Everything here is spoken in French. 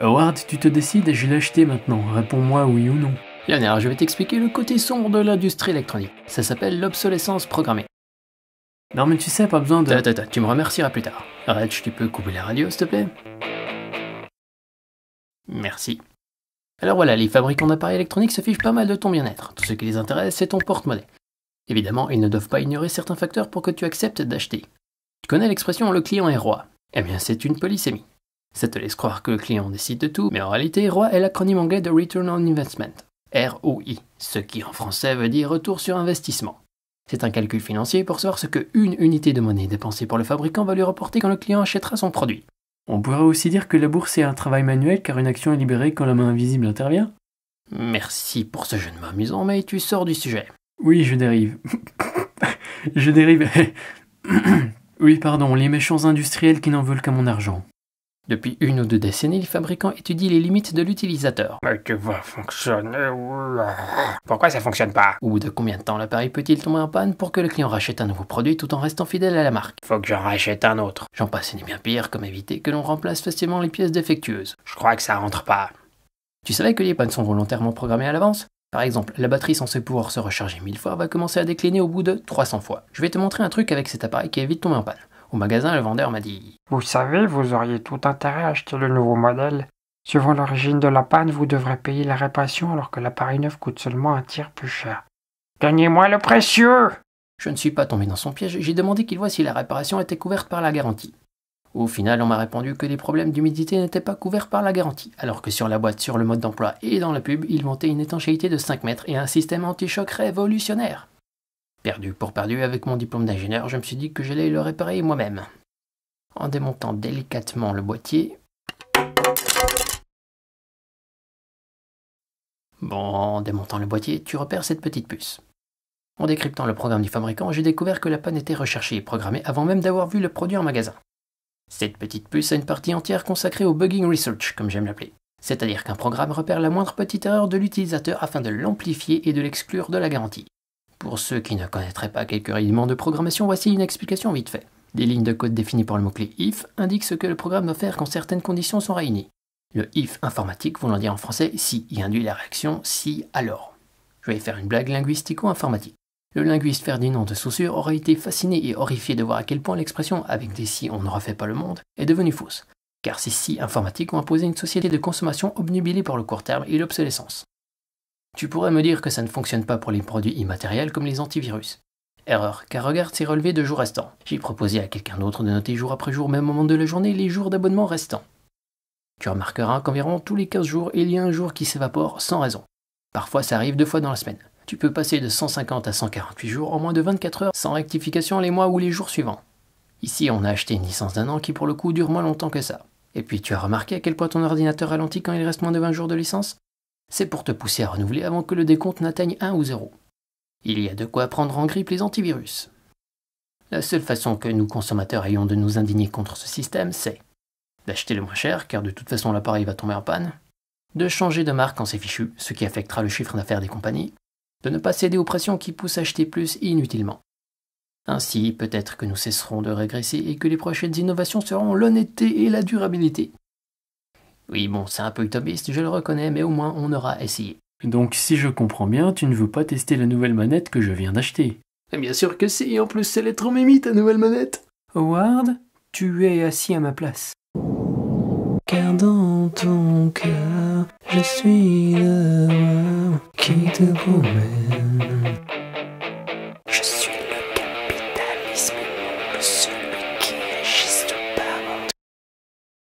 Howard, tu te décides, je l'ai acheté maintenant. Réponds-moi oui ou non. Lionel, je vais t'expliquer le côté sombre de l'industrie électronique. Ça s'appelle l'obsolescence programmée. Non mais tu sais, pas besoin de... Tu me remercieras plus tard. Reg, tu peux couper la radio, s'il te plaît? Merci. Alors voilà, les fabricants d'appareils électroniques se fichent pas mal de ton bien-être. Tout ce qui les intéresse, c'est ton porte-monnaie. Évidemment, ils ne doivent pas ignorer certains facteurs pour que tu acceptes d'acheter. Tu connais l'expression « le client est roi ». Eh bien, c'est une polysémie. Ça te laisse croire que le client décide de tout, mais en réalité, ROI est l'acronyme anglais de Return on Investment, ROI, ce qui en français veut dire retour sur investissement. C'est un calcul financier pour savoir ce qu'une unité de monnaie dépensée par le fabricant va lui rapporter quand le client achètera son produit. On pourrait aussi dire que la bourse est un travail manuel car une action est libérée quand la main invisible intervient. Merci pour ce jeu de mots amusant, mais tu sors du sujet. Oui, je dérive. Je dérive. Oui, pardon, les méchants industriels qui n'en veulent qu'à mon argent. Depuis 1 ou 2 décennies, les fabricants étudient les limites de l'utilisateur. Mais tu vas fonctionner. Pourquoi ça fonctionne pas? Ou de combien de temps l'appareil peut-il tomber en panne pour que le client rachète un nouveau produit tout en restant fidèle à la marque. Faut que j'en rachète un autre. J'en passe et bien pire, comme éviter que l'on remplace facilement les pièces défectueuses. Je crois que ça rentre pas. Tu savais que les pannes sont volontairement programmées à l'avance? Par exemple, la batterie censée pouvoir se recharger 1000 fois va commencer à décliner au bout de 300 fois. Je vais te montrer un truc avec cet appareil qui évite de tomber en panne. Au magasin, le vendeur m'a dit « Vous savez, vous auriez tout intérêt à acheter le nouveau modèle. Suivant l'origine de la panne, vous devrez payer la réparation alors que l'appareil neuf coûte seulement un tiers plus cher. Gagnez-moi le précieux !» Je ne suis pas tombé dans son piège, j'ai demandé qu'il voie si la réparation était couverte par la garantie. Au final, on m'a répondu que les problèmes d'humidité n'étaient pas couverts par la garantie, alors que sur la boîte, sur le mode d'emploi et dans la pub, il vantait une étanchéité de 5 mètres et un système anti-choc révolutionnaire. Perdu pour perdu, avec mon diplôme d'ingénieur, je me suis dit que j'allais le réparer moi-même. En démontant délicatement le boîtier... en démontant le boîtier, tu repères cette petite puce. En décryptant le programme du fabricant, j'ai découvert que la panne était recherchée et programmée avant même d'avoir vu le produit en magasin. Cette petite puce a une partie entière consacrée au bugging research, comme j'aime l'appeler. C'est-à-dire qu'un programme repère la moindre petite erreur de l'utilisateur afin de l'amplifier et de l'exclure de la garantie. Pour ceux qui ne connaîtraient pas quelques rudiments de programmation, voici une explication vite fait. Des lignes de code définies par le mot-clé if indiquent ce que le programme doit faire quand certaines conditions sont réunies. Le if informatique, voulant dire en français si, y induit la réaction si alors. Je vais faire une blague linguistico-informatique. Le linguiste Ferdinand de Saussure aurait été fasciné et horrifié de voir à quel point l'expression « avec des si on ne refait pas le monde » est devenue fausse, car ces si informatiques ont imposé une société de consommation obnubilée par le court terme et l'obsolescence. Tu pourrais me dire que ça ne fonctionne pas pour les produits immatériels comme les antivirus. Erreur, car regarde ces relevés de jours restants. J'ai proposé à quelqu'un d'autre de noter jour après jour, même moment de la journée, les jours d'abonnement restants. Tu remarqueras qu'environ tous les 15 jours, il y a un jour qui s'évapore sans raison. Parfois, ça arrive 2 fois dans la semaine. Tu peux passer de 150 à 148 jours en moins de 24 heures sans rectification les mois ou les jours suivants. Ici, on a acheté une licence d'1 an qui pour le coup dure moins longtemps que ça. Et puis tu as remarqué à quel point ton ordinateur ralentit quand il reste moins de 20 jours de licence? C'est pour te pousser à renouveler avant que le décompte n'atteigne 1 ou 0. Il y a de quoi prendre en grippe les antivirus. La seule façon que nous consommateurs ayons de nous indigner contre ce système, c'est d'acheter le moins cher, car de toute façon l'appareil va tomber en panne, de changer de marque quand c'est fichu, ce qui affectera le chiffre d'affaires des compagnies, de ne pas céder aux pressions qui poussent à acheter plus inutilement. Ainsi, peut-être que nous cesserons de régresser et que les prochaines innovations seront l'honnêteté et la durabilité. Oui, bon, c'est un peu utopiste, je le reconnais, mais au moins on aura essayé. Donc si je comprends bien, tu ne veux pas tester la nouvelle manette que je viens d'acheter. Bien sûr que si, et en plus elle est trop mimi ta nouvelle manette. Howard, tu es assis à ma place. Car dans ton cœur, je suis le roi qui te promet